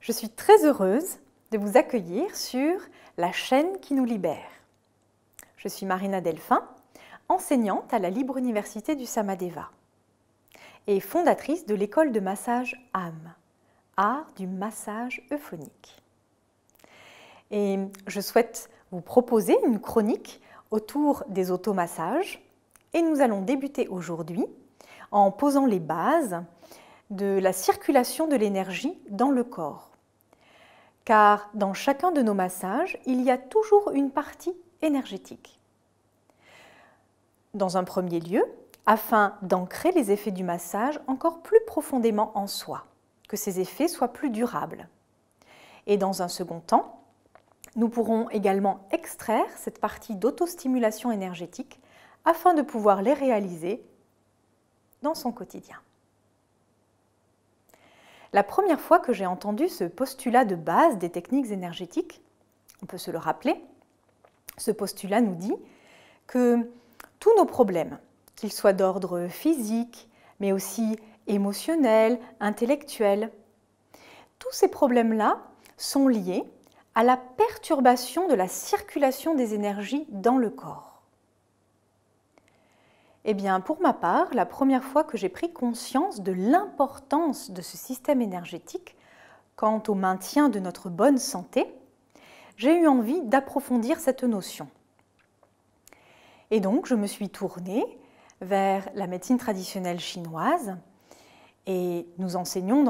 Je suis très heureuse de vous accueillir sur la chaîne qui nous libère. Je suis Marina Delphin, enseignante à la Libre Université du Samadeva et fondatrice de l'école de massage âme, art du massage euphonique. Et je souhaite vous proposer une chronique autour des automassages et nous allons débuter aujourd'hui en posant les bases de la circulation de l'énergie dans le corps. Car dans chacun de nos massages, il y a toujours une partie énergétique. Dans un premier lieu, afin d'ancrer les effets du massage encore plus profondément en soi, que ces effets soient plus durables. Et dans un second temps, nous pourrons également extraire cette partie d'autostimulation énergétique afin de pouvoir les réaliser dans son quotidien. La première fois que j'ai entendu ce postulat de base des techniques énergétiques, on peut se le rappeler, ce postulat nous dit que tous nos problèmes, qu'ils soient d'ordre physique, mais aussi émotionnel, intellectuel, tous ces problèmes-là sont liés à la perturbation de la circulation des énergies dans le corps. Eh bien, pour ma part, la première fois que j'ai pris conscience de l'importance de ce système énergétique quant au maintien de notre bonne santé, j'ai eu envie d'approfondir cette notion. Et donc, je me suis tournée vers la médecine traditionnelle chinoise et nous enseignons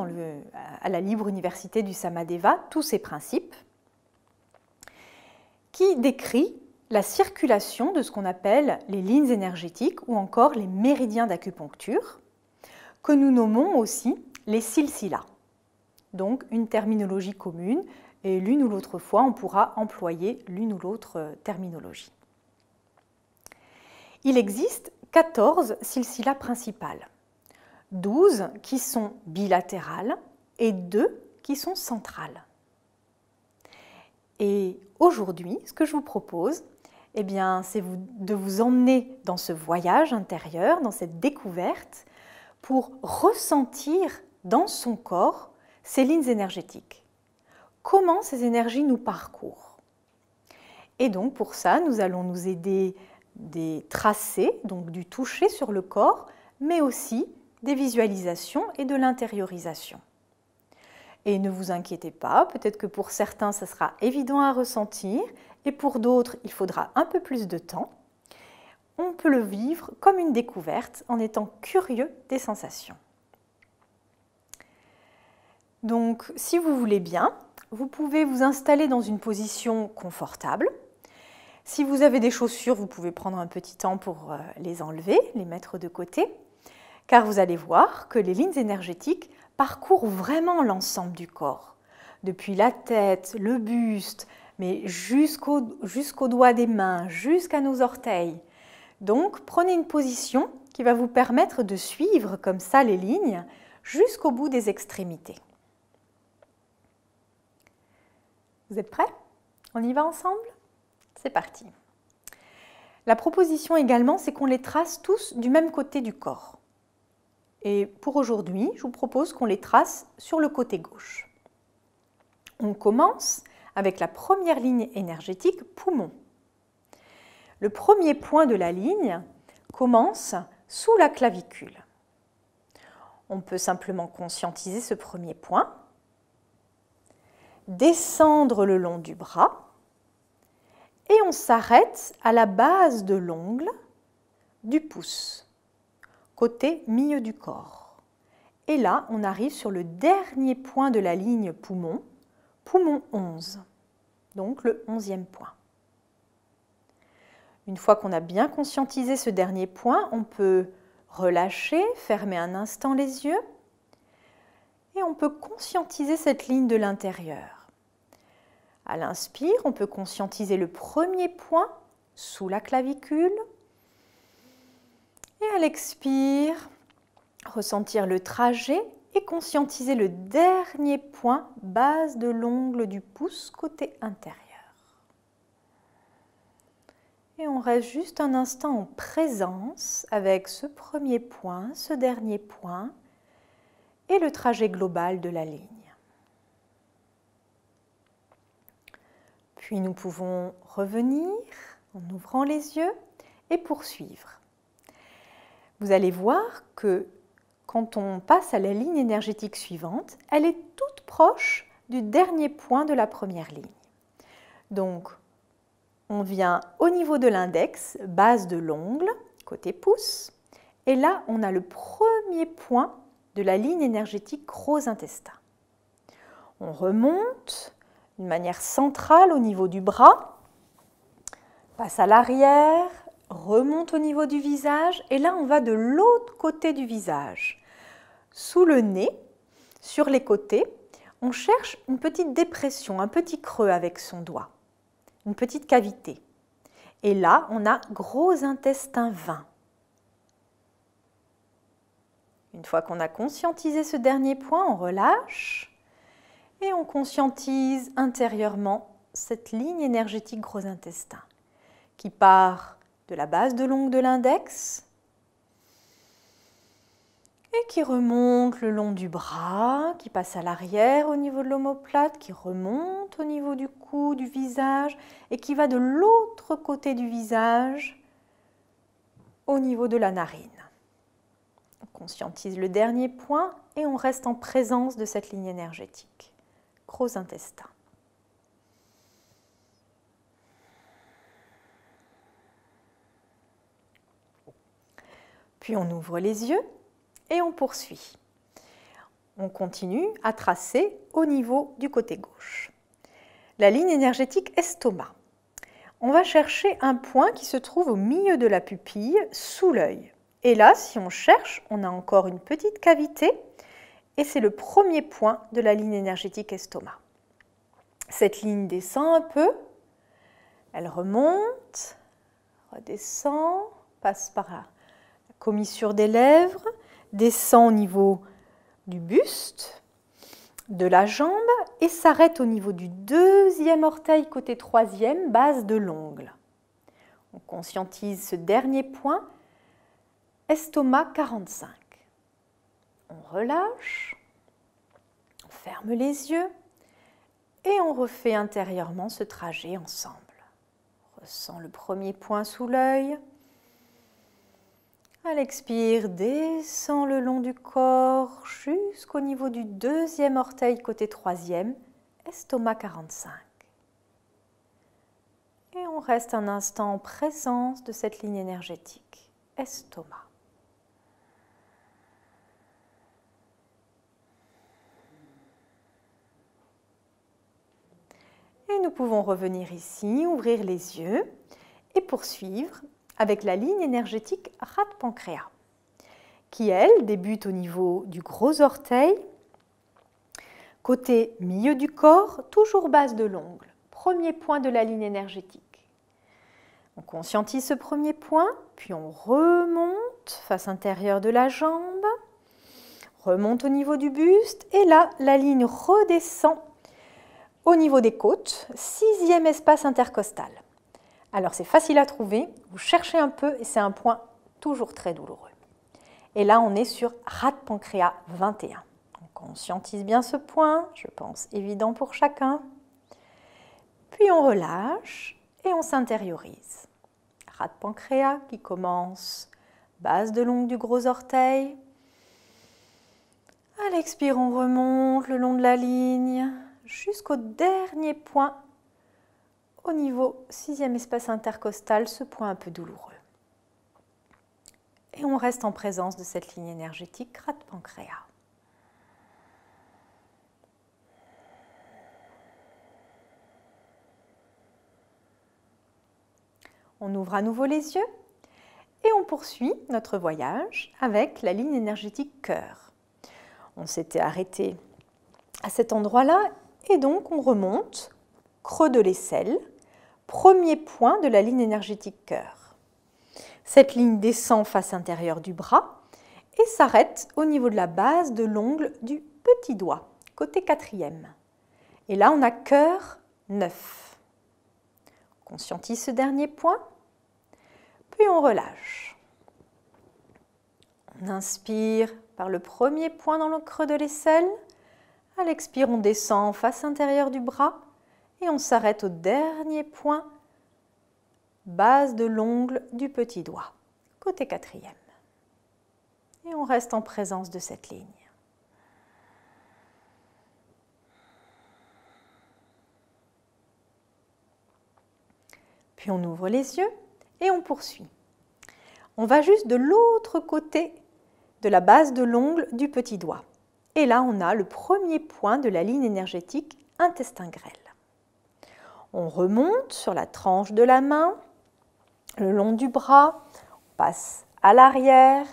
à la Libre Université du Samadeva tous ces principes qui décrit la circulation de ce qu'on appelle les lignes énergétiques ou encore les méridiens d'acupuncture, que nous nommons aussi les silsilas. Donc une terminologie commune et l'une ou l'autre fois on pourra employer l'une ou l'autre terminologie. Il existe 14 silsilas principales, 12 qui sont bilatérales et 2 qui sont centrales. Et aujourd'hui, ce que je vous propose, eh bien, c'est de vous emmener dans ce voyage intérieur, dans cette découverte, pour ressentir dans son corps ces lignes énergétiques. Comment ces énergies nous parcourent. Et donc, pour ça, nous allons nous aider des tracés, donc du toucher sur le corps, mais aussi des visualisations et de l'intériorisation. Et ne vous inquiétez pas, peut-être que pour certains, ça sera évident à ressentir, et pour d'autres, il faudra un peu plus de temps. On peut le vivre comme une découverte en étant curieux des sensations. Donc, si vous voulez bien, vous pouvez vous installer dans une position confortable. Si vous avez des chaussures, vous pouvez prendre un petit temps pour les enlever, les mettre de côté, car vous allez voir que les lignes énergétiques parcourent vraiment l'ensemble du corps, depuis la tête, le buste, mais jusqu'aux doigts des mains, jusqu'à nos orteils. Donc, prenez une position qui va vous permettre de suivre comme ça les lignes jusqu'au bout des extrémités. Vous êtes prêts? On y va ensemble? C'est parti. La proposition également, c'est qu'on les trace tous du même côté du corps. Et pour aujourd'hui, je vous propose qu'on les trace sur le côté gauche. On commence avec la première ligne énergétique, poumon. Le premier point de la ligne commence sous la clavicule. On peut simplement conscientiser ce premier point, descendre le long du bras et on s'arrête à la base de l'ongle du pouce, côté milieu du corps. Et là, on arrive sur le dernier point de la ligne poumon, poumon 11, donc le 11e point. Une fois qu'on a bien conscientisé ce dernier point, on peut relâcher, fermer un instant les yeux et on peut conscientiser cette ligne de l'intérieur. À l'inspire, on peut conscientiser le premier point sous la clavicule et à l'expire, ressentir le trajet et conscientiser le dernier point, base de l'ongle du pouce, côté intérieur. Et on reste juste un instant en présence avec ce premier point, ce dernier point et le trajet global de la ligne. Puis nous pouvons revenir en ouvrant les yeux et poursuivre. Vous allez voir que quand on passe à la ligne énergétique suivante, elle est toute proche du dernier point de la première ligne. Donc, on vient au niveau de l'index, base de l'ongle, côté pouce, et là, on a le premier point de la ligne énergétique gros intestin. On remonte d'une manière centrale au niveau du bras, passe à l'arrière, remonte au niveau du visage, et là, on va de l'autre côté du visage. Sous le nez, sur les côtés, on cherche une petite dépression, un petit creux avec son doigt, une petite cavité. Et là, on a gros intestin 20. Une fois qu'on a conscientisé ce dernier point, on relâche et on conscientise intérieurement cette ligne énergétique gros intestin qui part de la base de l'ongle de l'index et qui remonte le long du bras, qui passe à l'arrière au niveau de l'omoplate, qui remonte au niveau du cou, du visage et qui va de l'autre côté du visage au niveau de la narine. On conscientise le dernier point et on reste en présence de cette ligne énergétique. Gros intestin. Puis on ouvre les yeux et on poursuit. On continue à tracer au niveau du côté gauche. La ligne énergétique estomac. On va chercher un point qui se trouve au milieu de la pupille, sous l'œil. Et là, si on cherche, on a encore une petite cavité et c'est le premier point de la ligne énergétique estomac. Cette ligne descend un peu, elle remonte, redescend, passe par la commissure des lèvres, descend au niveau du buste, de la jambe et s'arrête au niveau du deuxième orteil côté troisième, base de l'ongle. On conscientise ce dernier point, estomac 45. On relâche, on ferme les yeux et on refait intérieurement ce trajet ensemble. On ressent le premier point sous l'œil. À l'expire, descend le long du corps jusqu'au niveau du deuxième orteil côté troisième, estomac 45. Et on reste un instant en présence de cette ligne énergétique, estomac. Et nous pouvons revenir ici, ouvrir les yeux et poursuivre avec la ligne énergétique rate-pancréas, qui, elle, débute au niveau du gros orteil, côté milieu du corps, toujours base de l'ongle, premier point de la ligne énergétique. On conscientise ce premier point, puis on remonte face intérieure de la jambe, remonte au niveau du buste, et là, la ligne redescend au niveau des côtes, sixième espace intercostal. Alors c'est facile à trouver, vous cherchez un peu et c'est un point toujours très douloureux. Et là on est sur rate-pancréas 21. On conscientise bien ce point, je pense évident pour chacun. Puis on relâche et on s'intériorise. Rate-pancréas qui commence base de l'ongle du gros orteil. À l'expire on remonte le long de la ligne jusqu'au dernier point au niveau sixième espace intercostal, ce point un peu douloureux. Et on reste en présence de cette ligne énergétique rate-pancréas. On ouvre à nouveau les yeux et on poursuit notre voyage avec la ligne énergétique cœur. On s'était arrêté à cet endroit-là et donc on remonte, creux de l'aisselle, premier point de la ligne énergétique cœur. Cette ligne descend face intérieure du bras et s'arrête au niveau de la base de l'ongle du petit doigt, côté quatrième. Et là, on a cœur 9. On conscientise ce dernier point, puis on relâche. On inspire par le premier point dans le creux de l'aisselle. À l'expire, on descend face intérieure du bras Et on s'arrête au dernier point, base de l'ongle du petit doigt, côté quatrième. Et on reste en présence de cette ligne. Puis on ouvre les yeux et on poursuit. On va juste de l'autre côté de la base de l'ongle du petit doigt. Et là, on a le premier point de la ligne énergétique intestin grêle. On remonte sur la tranche de la main, le long du bras, on passe à l'arrière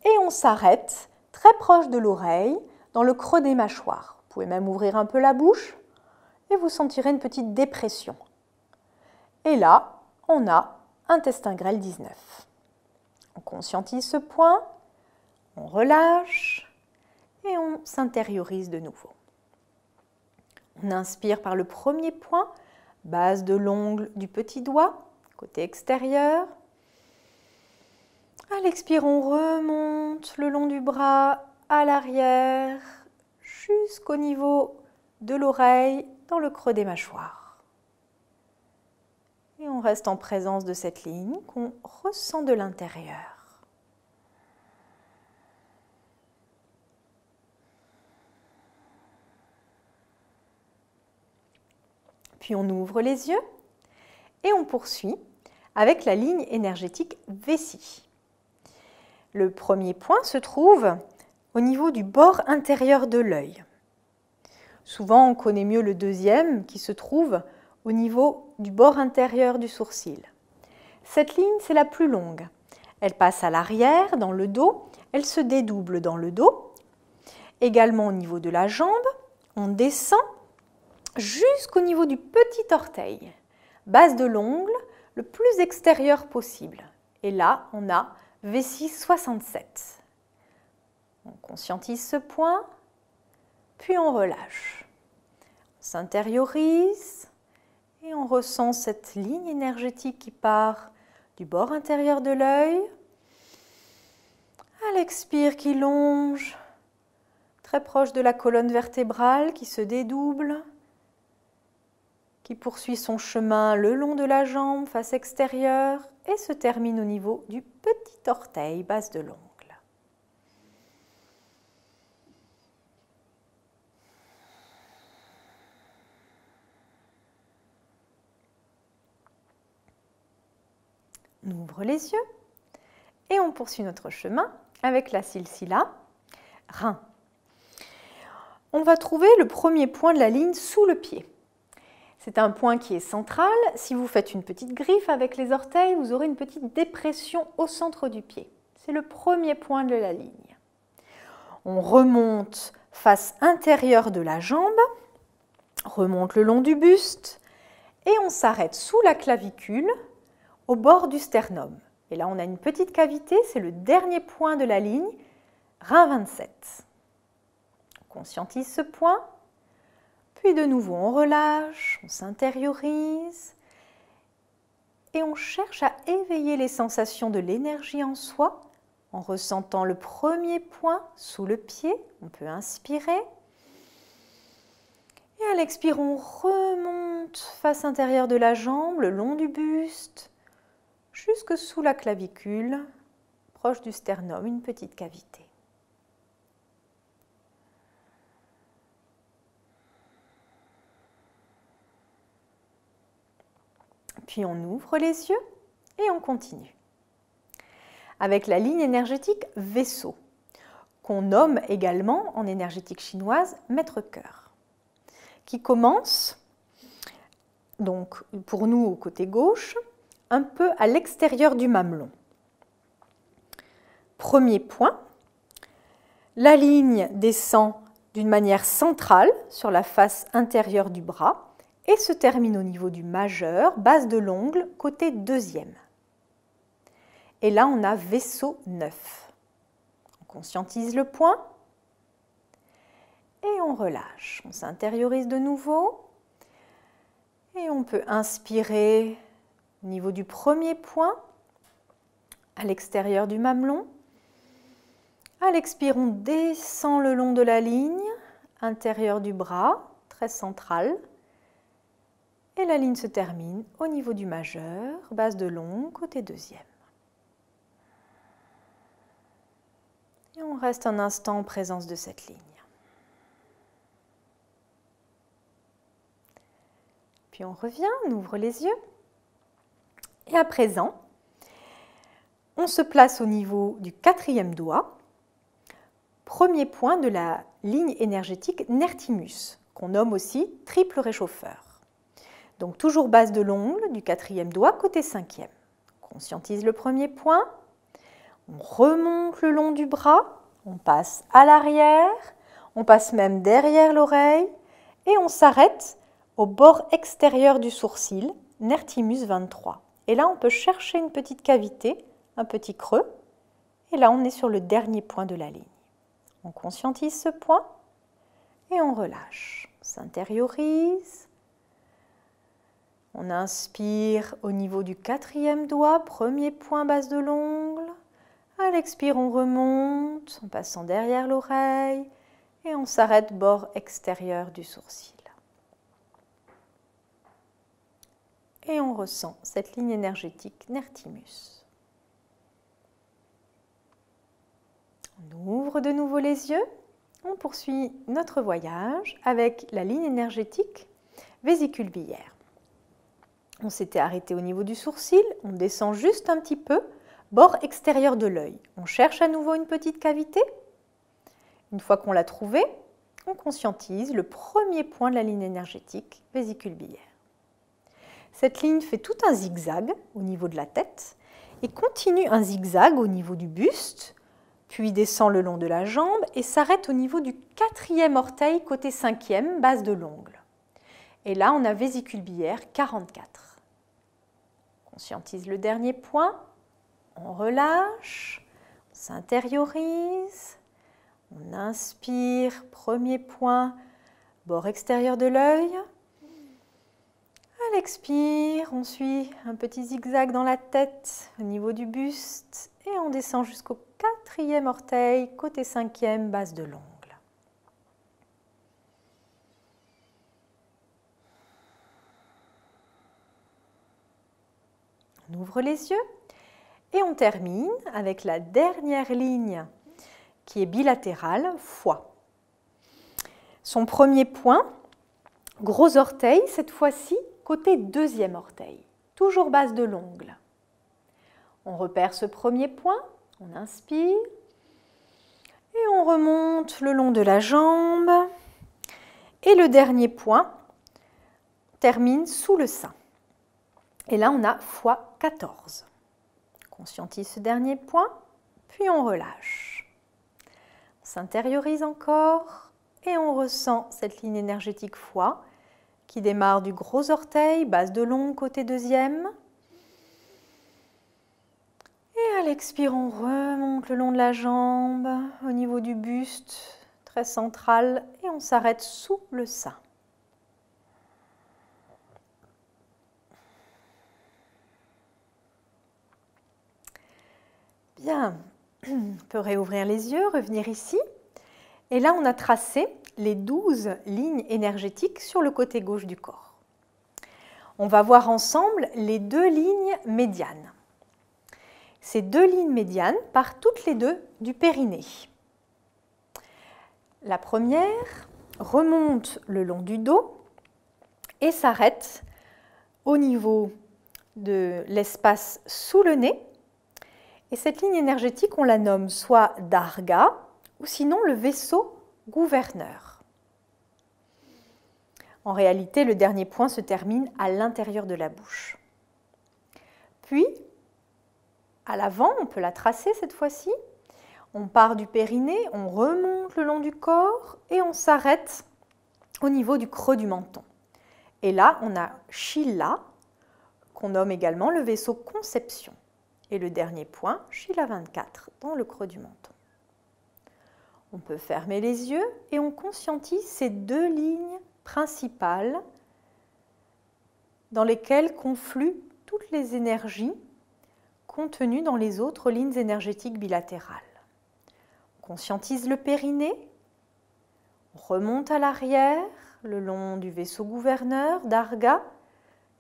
et on s'arrête très proche de l'oreille, dans le creux des mâchoires. Vous pouvez même ouvrir un peu la bouche et vous sentirez une petite dépression. Et là, on a intestin grêle 19. On conscientise ce point, on relâche et on s'intériorise de nouveau. On inspire par le premier point, base de l'ongle du petit doigt, côté extérieur. À l'expire, on remonte le long du bras, à l'arrière, jusqu'au niveau de l'oreille, dans le creux des mâchoires. Et on reste en présence de cette ligne qu'on ressent de l'intérieur. Puis on ouvre les yeux et on poursuit avec la ligne énergétique vessie. Le premier point se trouve au niveau du bord intérieur de l'œil. Souvent, on connaît mieux le deuxième qui se trouve au niveau du bord intérieur du sourcil. Cette ligne, c'est la plus longue. Elle passe à l'arrière, dans le dos, elle se dédouble dans le dos. Également au niveau de la jambe, on descend jusqu'au niveau du petit orteil, base de l'ongle le plus extérieur possible. Et là, on a vessie 67. On conscientise ce point, puis on relâche. On s'intériorise et on ressent cette ligne énergétique qui part du bord intérieur de l'œil. À l'expire, qui longe, très proche de la colonne vertébrale, qui se dédouble, qui poursuit son chemin le long de la jambe, face extérieure, et se termine au niveau du petit orteil, base de l'ongle. On ouvre les yeux et on poursuit notre chemin avec la silsila, rein. On va trouver le premier point de la ligne sous le pied. C'est un point qui est central. Si vous faites une petite griffe avec les orteils, vous aurez une petite dépression au centre du pied. C'est le premier point de la ligne. On remonte face intérieure de la jambe, remonte le long du buste et on s'arrête sous la clavicule, au bord du sternum. Et là, on a une petite cavité, c'est le dernier point de la ligne, rein 27. On conscientise ce point. Puis de nouveau, on relâche, on s'intériorise et on cherche à éveiller les sensations de l'énergie en soi en ressentant le premier point sous le pied. On peut inspirer. Et à l'expire, on remonte face intérieure de la jambe, le long du buste, jusque sous la clavicule, proche du sternum, une petite cavité. Puis on ouvre les yeux et on continue. Avec la ligne énergétique vaisseau, qu'on nomme également en énergétique chinoise maître-cœur, qui commence, donc pour nous au côté gauche, un peu à l'extérieur du mamelon. Premier point, la ligne descend d'une manière centrale sur la face intérieure du bras et se termine au niveau du majeur, base de l'ongle, côté deuxième. Et là, on a vaisseau 9. On conscientise le point et on relâche. On s'intériorise de nouveau et on peut inspirer au niveau du premier point, à l'extérieur du mamelon. À l'expire, on descend le long de la ligne, intérieur du bras, très central. Et la ligne se termine au niveau du majeur, base de l'ongle, côté deuxième. Et on reste un instant en présence de cette ligne. Puis on revient, on ouvre les yeux. Et à présent, on se place au niveau du quatrième doigt, premier point de la ligne énergétique Nertimus, qu'on nomme aussi triple réchauffeur. Donc toujours base de l'ongle du quatrième doigt, côté cinquième. On conscientise le premier point, on remonte le long du bras, on passe à l'arrière, on passe même derrière l'oreille et on s'arrête au bord extérieur du sourcil, Nertimus 23. Et là, on peut chercher une petite cavité, un petit creux, et là, on est sur le dernier point de la ligne. On conscientise ce point et on relâche. On s'intériorise. On inspire au niveau du quatrième doigt, premier point base de l'ongle. À l'expire, on remonte en passant derrière l'oreille et on s'arrête bord extérieur du sourcil. Et on ressent cette ligne énergétique Nertimus. On ouvre de nouveau les yeux. On poursuit notre voyage avec la ligne énergétique vésicule biliaire. On s'était arrêté au niveau du sourcil, on descend juste un petit peu, bord extérieur de l'œil. On cherche à nouveau une petite cavité. Une fois qu'on l'a trouvée, on conscientise le premier point de la ligne énergétique vésicule biliaire. Cette ligne fait tout un zigzag au niveau de la tête et continue un zigzag au niveau du buste, puis descend le long de la jambe et s'arrête au niveau du quatrième orteil côté cinquième, base de l'ongle. Et là, on a vésicule biliaire 44. On conscientise le dernier point, on relâche, on s'intériorise, on inspire, premier point, bord extérieur de l'œil. À l'expire, on suit un petit zigzag dans la tête au niveau du buste et on descend jusqu'au quatrième orteil, côté cinquième, base de l'ongle. On ouvre les yeux et on termine avec la dernière ligne qui est bilatérale, foie. Son premier point, gros orteil, cette fois-ci côté deuxième orteil, toujours base de l'ongle. On repère ce premier point, on inspire et on remonte le long de la jambe. Et le dernier point termine sous le sein. Et là, on a foie 14. On conscientise ce dernier point, puis on relâche. On s'intériorise encore et on ressent cette ligne énergétique foie qui démarre du gros orteil, base de l'ongle, côté deuxième. Et à l'expire, on remonte le long de la jambe, au niveau du buste, très central, et on s'arrête sous le sein. Bien, on peut réouvrir les yeux, revenir ici. Et là, on a tracé les 12 lignes énergétiques sur le côté gauche du corps. On va voir ensemble les 2 lignes médianes. Ces 2 lignes médianes partent toutes les deux du périnée. La première remonte le long du dos et s'arrête au niveau de l'espace sous le nez. Et cette ligne énergétique, on la nomme soit Darga ou sinon le vaisseau gouverneur. En réalité, le dernier point se termine à l'intérieur de la bouche. Puis, à l'avant, on peut la tracer cette fois-ci. On part du périnée, on remonte le long du corps et on s'arrête au niveau du creux du menton. Et là, on a Shila, qu'on nomme également le vaisseau conception. Et le dernier point, Shila 24, dans le creux du menton. On peut fermer les yeux et on conscientise ces 2 lignes principales dans lesquelles confluent toutes les énergies contenues dans les autres lignes énergétiques bilatérales. On conscientise le périnée, on remonte à l'arrière, le long du vaisseau gouverneur, Darga,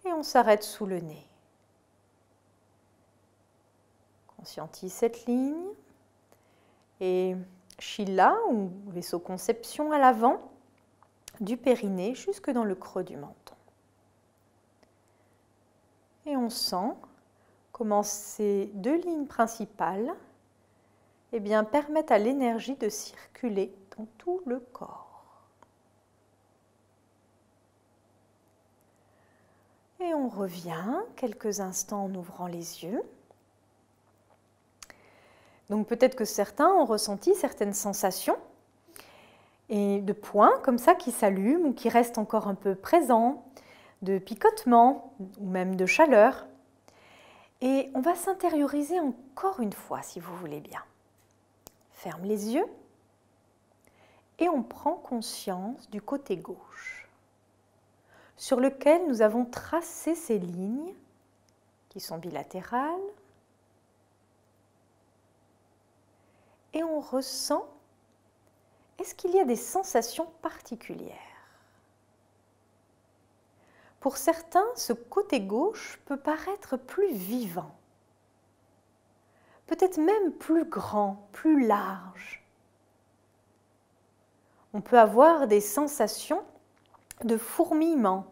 Et on s'arrête sous le nez. Conscientise cette ligne. Et Shila, ou vaisseau conception à l'avant, du périnée jusque dans le creux du menton. Et on sent comment ces deux lignes principales permettent à l'énergie de circuler dans tout le corps. Et on revient quelques instants en ouvrant les yeux. Donc peut-être que certains ont ressenti certaines sensations et de points comme ça qui s'allument ou qui restent encore un peu présents, de picotement ou même de chaleur. Et on va s'intérioriser encore une fois si vous voulez bien. Ferme les yeux et on prend conscience du côté gauche sur lequel nous avons tracé ces lignes qui sont bilatérales. Et on ressent, est-ce qu'il y a des sensations particulières? Pour certains, ce côté gauche peut paraître plus vivant, peut-être même plus grand, plus large. On peut avoir des sensations de fourmillement,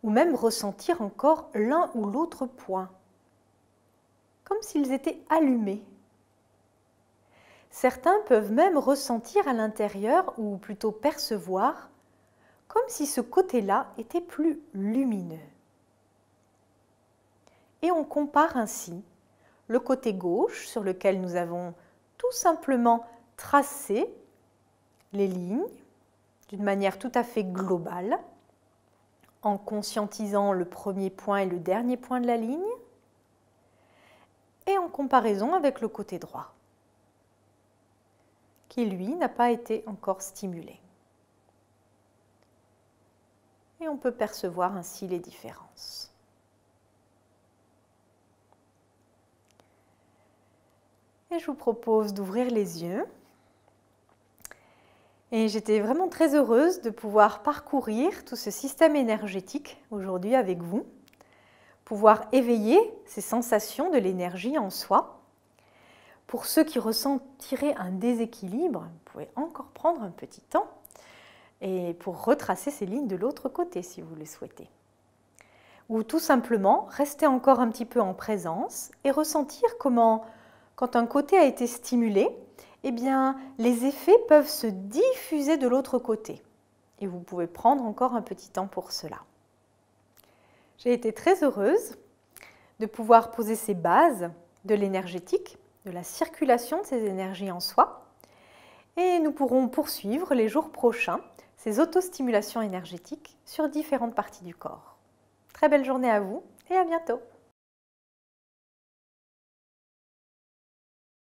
ou même ressentir encore l'un ou l'autre point, comme s'ils étaient allumés. Certains peuvent même ressentir à l'intérieur, ou plutôt percevoir, comme si ce côté-là était plus lumineux. Et on compare ainsi le côté gauche sur lequel nous avons tout simplement tracé les lignes d'une manière tout à fait globale, en conscientisant le premier point et le dernier point de la ligne, et en comparaison avec le côté droit, qui lui n'a pas été encore stimulé. Et on peut percevoir ainsi les différences. Et je vous propose d'ouvrir les yeux. Et j'étais vraiment très heureuse de pouvoir parcourir tout ce système énergétique aujourd'hui avec vous, pouvoir éveiller ces sensations de l'énergie en soi. Pour ceux qui ressentiraient un déséquilibre, vous pouvez encore prendre un petit temps et pour retracer ces lignes de l'autre côté si vous le souhaitez. Ou tout simplement rester encore un petit peu en présence et ressentir comment, quand un côté a été stimulé, les effets peuvent se diffuser de l'autre côté. Et vous pouvez prendre encore un petit temps pour cela. J'ai été très heureuse de pouvoir poser ces bases de l'énergétique, de la circulation de ces énergies en soi. Et nous pourrons poursuivre les jours prochains ces autostimulations énergétiques sur différentes parties du corps. Très belle journée à vous et à bientôt.